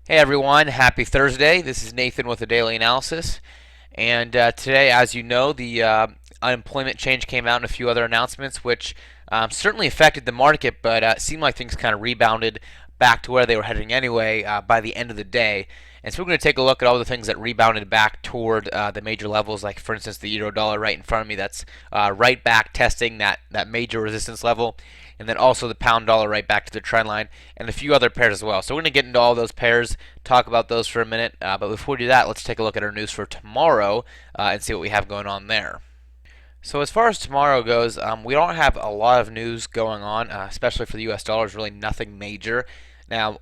Hey everyone, happy Thursday. This is Nathan with the Daily Analysis. And today, as you know, the unemployment change came out and a few other announcements, which certainly affected the market, but it seemed like things kind of rebounded back to where they were heading anyway by the end of the day. And so we're going to take a look at all the things that rebounded back toward the major levels, like, for instance, the euro dollar right in front of me. That's right back testing that major resistance level. And then also the pound dollar right back to the trend line, and a few other pairs as well. So we're going to get into all those pairs, talk about those for a minute. But before we do that, let's take a look at our news for tomorrow and see what we have going on there. So as far as tomorrow goes, we don't have a lot of news going on, especially for the U.S. dollar. Really nothing major. Now,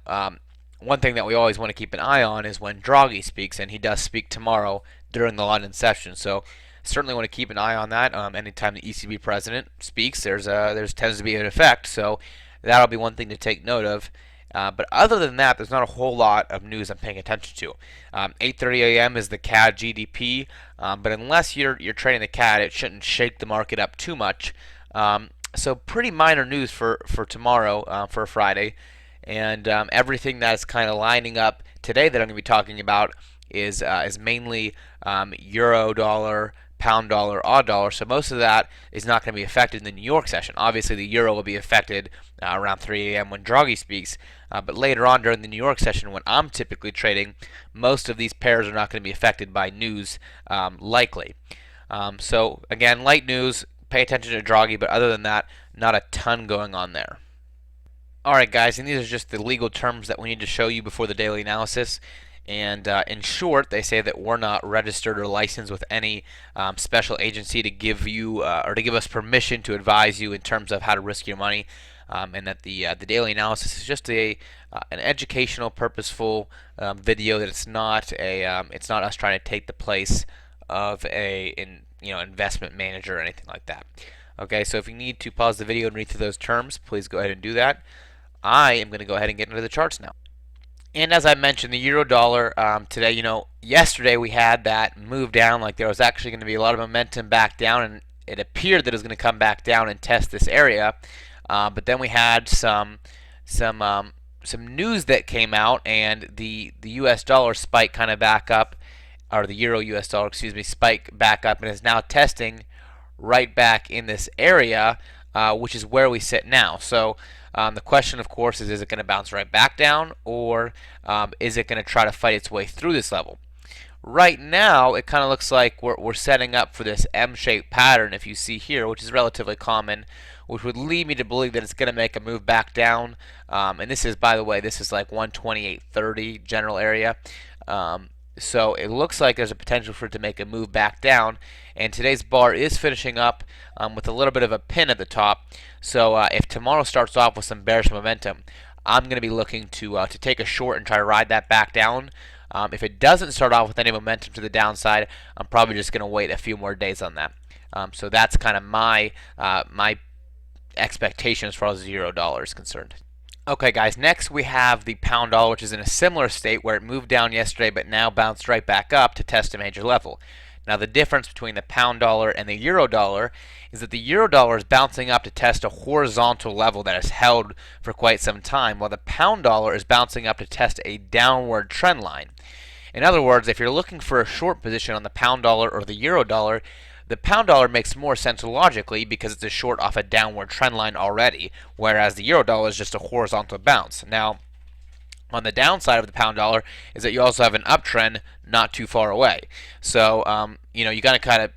one thing that we always want to keep an eye on is when Draghi speaks, and he does speak tomorrow during the London session. So certainly want to keep an eye on that. Anytime the ECB president speaks, there's tends to be an effect. So that'll be one thing to take note of. But other than that, there's not a whole lot of news I'm paying attention to. 8:30 a.m. is the CAD GDP, but unless you're trading the CAD, it shouldn't shake the market up too much. So pretty minor news for tomorrow, for Friday, and everything that is kind of lining up today that I'm going to be talking about is mainly euro dollar, pound dollar, AUD dollar. So most of that is not going to be affected in the New York session. Obviously, the euro will be affected around 3 a.m. when Draghi speaks. But later on during the New York session, when I'm typically trading, most of these pairs are not going to be affected by news, likely. So again, light news. Pay attention to Draghi, but other than that, not a ton going on there. Alright guys, and these are just the legal terms that we need to show you before the daily analysis. And in short, they say that we're not registered or licensed with any special agency to give you or to give us permission to advise you in terms of how to risk your money, and that the daily analysis is just an educational, purposeful video. That it's not us trying to take the place of investment manager or anything like that. Okay, so if you need to pause the video and read through those terms, please go ahead and do that. I am going to go ahead and get into the charts now. And as I mentioned, the euro dollar today, yesterday we had that move down, like there was actually going to be a lot of momentum back down, and it appeared that it was going to come back down and test this area. But then we had some news that came out, and the U.S. dollar spiked kind of back up, or the euro U.S. dollar, excuse me, spiked back up and is now testing right back in this area, which is where we sit now. So the question, of course, is it going to bounce right back down, or is it going to try to fight its way through this level? Right now, it kind of looks like we're setting up for this M-shaped pattern, if you see here, which is relatively common, which would lead me to believe that it's going to make a move back down. And this is, by the way, this is like 128.30 general area. So it looks like there's a potential for it to make a move back down. And today's bar is finishing up with a little bit of a pin at the top. So if tomorrow starts off with some bearish momentum, I'm going to be looking to take a short and try to ride that back down. If it doesn't start off with any momentum to the downside, I'm probably just going to wait a few more days on that. So that's kind of my expectation as far as the euro dollar is concerned. Okay guys, next we have the pound dollar, which is in a similar state where it moved down yesterday but now bounced right back up to test a major level. Now the difference between the pound dollar and the euro dollar is that the euro dollar is bouncing up to test a horizontal level that has held for quite some time, while the pound dollar is bouncing up to test a downward trend line. In other words, if you're looking for a short position on the pound dollar or the euro dollar, the pound dollar makes more sense logically because it's a short off a downward trend line already, whereas the euro dollar is just a horizontal bounce. Now, on the downside of the pound dollar is that you also have an uptrend not too far away. So, you got to kind of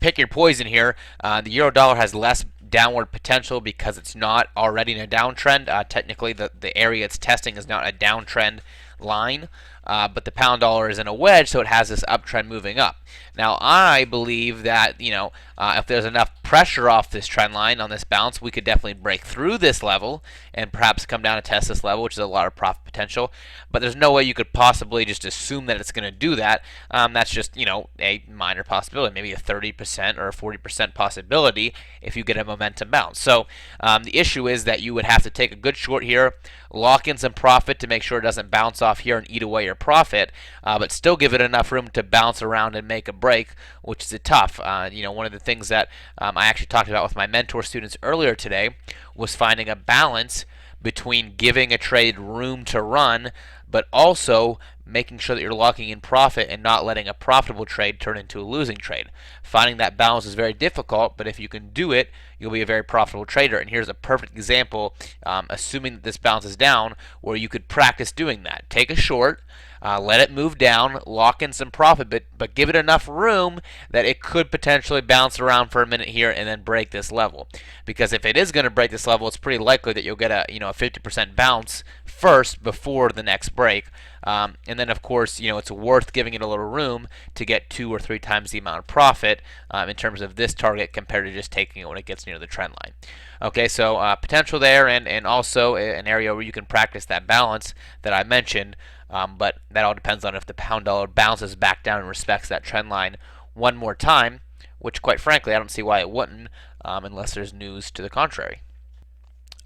pick your poison here. The euro dollar has less downward potential because it's not already in a downtrend. Technically, the area it's testing is not a downtrend line, but the pound dollar is in a wedge, so it has this uptrend moving up. Now, I believe that if there's enough pressure off this trend line on this bounce, we could definitely break through this level and perhaps come down and test this level, which is a lot of profit potential. But there's no way you could possibly just assume that it's going to do that. That's just a minor possibility, maybe a 30% or a 40% possibility if you get a momentum bounce. So the issue is that you would have to take a good short here, lock in some profit to make sure it doesn't bounce off here and eat away your profit, but still give it enough room to bounce around and make a break, which is tough. One of the things that I actually talked about with my mentor students earlier today was finding a balance between giving a trade room to run, but also making sure that you're locking in profit and not letting a profitable trade turn into a losing trade. Finding that balance is very difficult, but if you can do it, you'll be a very profitable trader. And here's a perfect example, assuming that this bounces down, where you could practice doing that. Take a short, let it move down, lock in some profit, but give it enough room that it could potentially bounce around for a minute here and then break this level. Because if it is going to break this level, it's pretty likely that you'll get a 50% bounce first before the next break. And then, of course, it's worth giving it a little room to get 2 or 3 times the amount of profit in terms of this target compared to just taking it when it gets near the trend line. Okay, so potential there, and also an area where you can practice that balance that I mentioned. But that all depends on if the pound dollar bounces back down and respects that trend line one more time, which, quite frankly, I don't see why it wouldn't unless there's news to the contrary.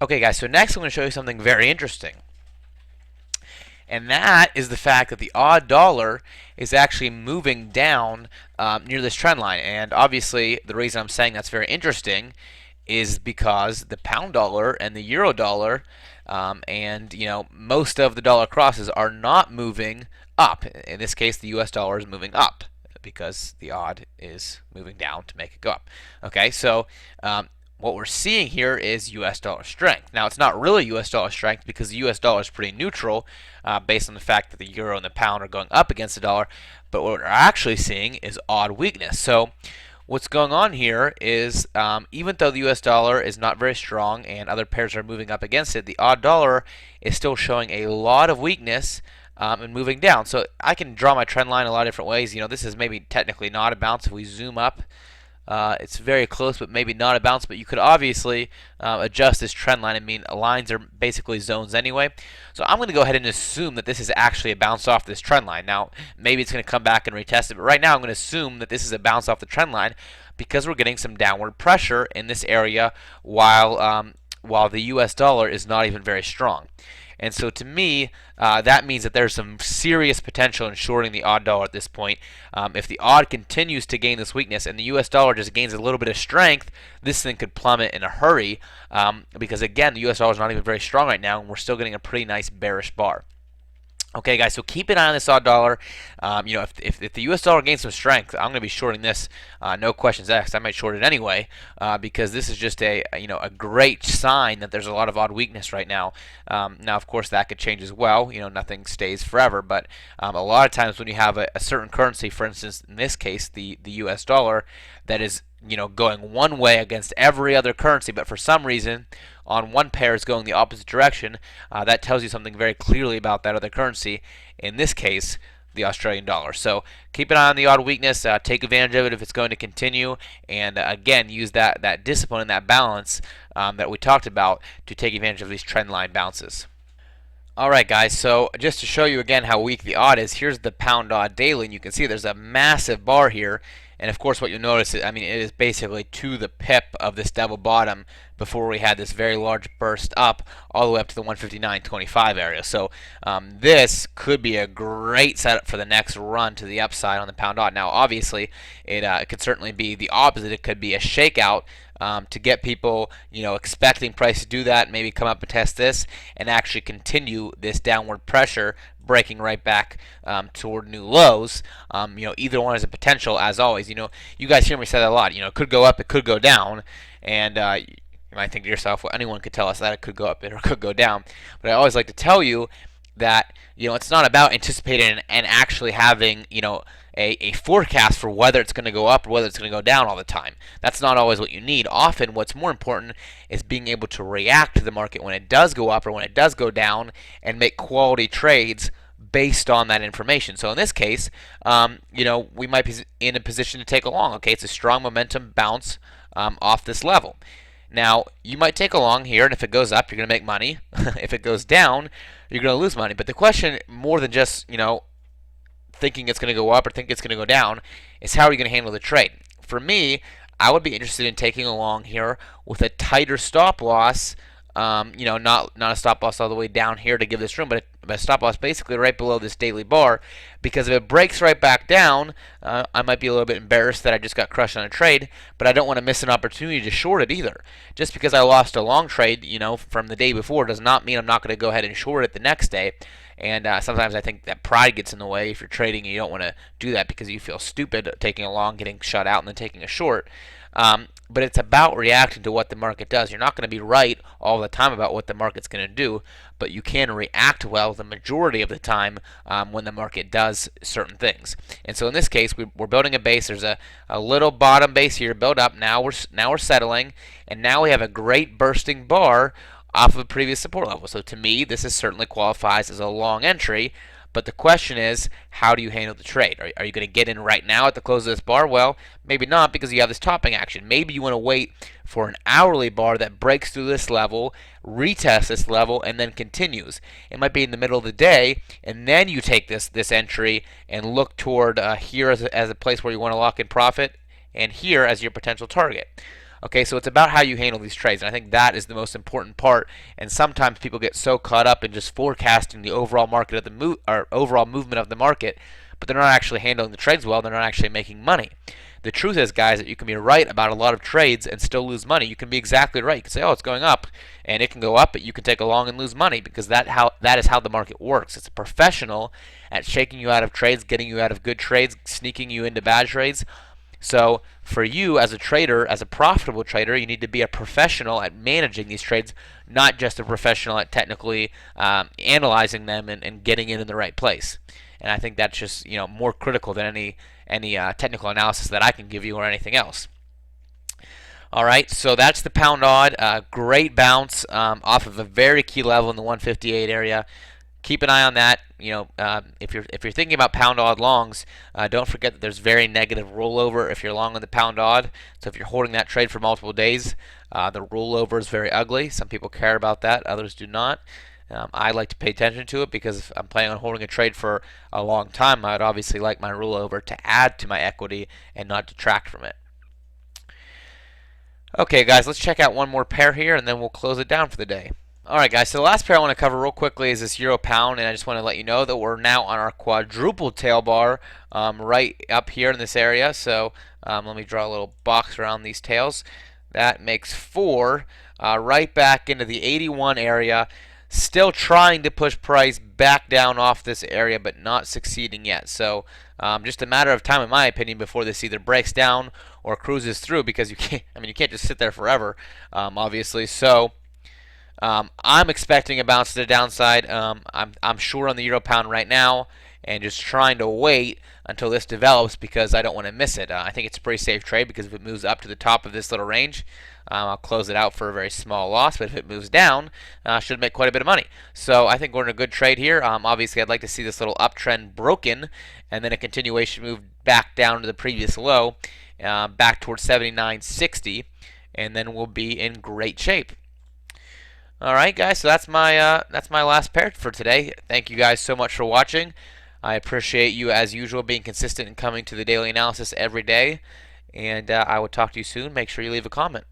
Okay, guys, so next I'm going to show you something very interesting. And that is the fact that the AUD dollar is actually moving down near this trend line. And obviously, the reason I'm saying that's very interesting is because the pound dollar and the euro dollar and most of the dollar crosses are not moving up. In this case, the US dollar is moving up because the AUD is moving down to make it go up. Okay, so what we're seeing here is US dollar strength. Now, it's not really US dollar strength because the US dollar is pretty neutral based on the fact that the euro and the pound are going up against the dollar. But what we're actually seeing is AUD weakness. So what's going on here is even though the US dollar is not very strong and other pairs are moving up against it, the AUD dollar is still showing a lot of weakness and moving down. So I can draw my trend line a lot of different ways. This is maybe technically not a bounce. If we zoom up, it's very close, but maybe not a bounce. But you could obviously adjust this trend line. I mean, lines are basically zones anyway. So I'm going to go ahead and assume that this is actually a bounce off this trend line. Now, maybe it's going to come back and retest it, but right now I'm going to assume that this is a bounce off the trend line because we're getting some downward pressure in this area while the US dollar is not even very strong. And so to me, that means that there's some serious potential in shorting the AUD dollar at this point. If the AUD continues to gain this weakness and the US dollar just gains a little bit of strength, this thing could plummet in a hurry because, again, the US dollar is not even very strong right now, and we're still getting a pretty nice bearish bar. Okay, guys, so keep an eye on this AUD dollar. If the US dollar gains some strength, I'm going to be shorting this, no questions asked. I might short it anyway because this is just a great sign that there's a lot of AUD weakness right now. Now, of course, that could change as well. Nothing stays forever, but a lot of times when you have a certain currency, for instance, in this case, the US dollar, that is going one way against every other currency, but for some reason on one pair is going the opposite direction, that tells you something very clearly about that other currency, in this case the Australian dollar. So keep an eye on the AUD weakness, take advantage of it if it's going to continue, and again, use that discipline and that balance that we talked about to take advantage of these trend line bounces. Alright, guys, so just to show you again how weak the AUD is, here's the pound AUD daily, and you can see there's a massive bar here. And of course, what you'll notice is, it is basically to the pip of this double bottom before we had this very large burst up all the way up to the 159.25 area. So this could be a great setup for the next run to the upside on the pound AUD. Now, obviously, it could certainly be the opposite. It could be a shakeout to get people, expecting price to do that, maybe come up and test this, and actually continue this downward pressure, breaking right back toward new lows. Either one has a potential, as always. You guys hear me say that a lot. It could go up, it could go down, and you might think to yourself, well, anyone could tell us that it could go up or it could go down. But I always like to tell you that it's not about anticipating and actually having a forecast for whether it's going to go up or whether it's going to go down all the time. That's not always what you need. Often what's more important is being able to react to the market when it does go up or when it does go down and make quality trades based on that information. So in this case, we might be in a position to take a long. Okay, it's a strong momentum bounce off this level. Now, you might take a long here, and if it goes up, you're going to make money. If it goes down, you're going to lose money. But the question, more than just, thinking it's going to go up or think it's going to go down, is how are you going to handle the trade? For me, I would be interested in taking a long here with a tighter stop loss. Not a stop loss all the way down here to give this room, but a stop loss basically right below this daily bar, because if it breaks right back down, I might be a little bit embarrassed that I just got crushed on a trade, but I don't want to miss an opportunity to short it either. Just because I lost a long trade, from the day before does not mean I'm not going to go ahead and short it the next day. And sometimes I think that pride gets in the way if you're trading and you don't want to do that because you feel stupid taking a long, getting shut out, and then taking a short. But it's about reacting to what the market does. You're not going to be right all the time about what the market's going to do, but you can react well the majority of the time when the market does certain things. And so in this case, we're building a base. There's a little bottom base here built up. Now we're settling, and now we have a great bursting bar off of a previous support level. So to me, this is certainly qualifies as a long entry. But the question is, how do you handle the trade? Are you going to get in right now at the close of this bar? Well, maybe not, because you have this topping action. Maybe you want to wait for an hourly bar that breaks through this level, retests this level, and then continues. It might be in the middle of the day, and then you take this entry and look toward here as a place where you want to lock in profit, and here as your potential target. Okay, so it's about how you handle these trades, and I think that is the most important part. And sometimes people get so caught up in just forecasting the overall market of the overall movement of the market, but they're not actually handling the trades well. They're not actually making money. The truth is, guys, that you can be right about a lot of trades and still lose money. You can be exactly right. You can say, "Oh, it's going up," and it can go up, but you can take a long and lose money because that is how the market works. It's a professional at shaking you out of trades, getting you out of good trades, sneaking you into bad trades. So for you as a trader, as a profitable trader, you need to be a professional at managing these trades, not just a professional at technically analyzing them and getting in the right place. And I think that's just more critical than any technical analysis that I can give you or anything else. All right, so that's the pound odd. Great bounce off of a very key level in the 158 area. Keep an eye on that. If you're thinking about pound odd longs, don't forget that there's very negative rollover if you're long on the pound odd. So if you're holding that trade for multiple days, the rollover is very ugly. Some people care about that, others do not. I like to pay attention to it because if I'm planning on holding a trade for a long time, I'd obviously like my rollover to add to my equity and not detract from it. Okay, guys, let's check out one more pair here, and then we'll close it down for the day. Alright, guys, so the last pair I want to cover real quickly is this Euro Pound, and I just want to let you know that we're now on our quadruple tail bar right up here in this area. So let me draw a little box around these tails. That makes 4 right back into the 81 area. Still trying to push price back down off this area, but not succeeding yet. So just a matter of time, in my opinion, before this either breaks down or cruises through, because you can't just sit there forever, obviously. So I'm expecting a bounce to the downside. I'm sure on the Euro Pound right now, and just trying to wait until this develops because I don't want to miss it. I think it's a pretty safe trade because if it moves up to the top of this little range, I'll close it out for a very small loss. But if it moves down, I should make quite a bit of money. So I think we're in a good trade here. Obviously, I'd like to see this little uptrend broken and then a continuation move back down to the previous low, back towards 79.60, and then we'll be in great shape. All right, guys, so that's my last pair for today. Thank you guys so much for watching. I appreciate you, as usual, being consistent and coming to the daily analysis every day. And I will talk to you soon. Make sure you leave a comment.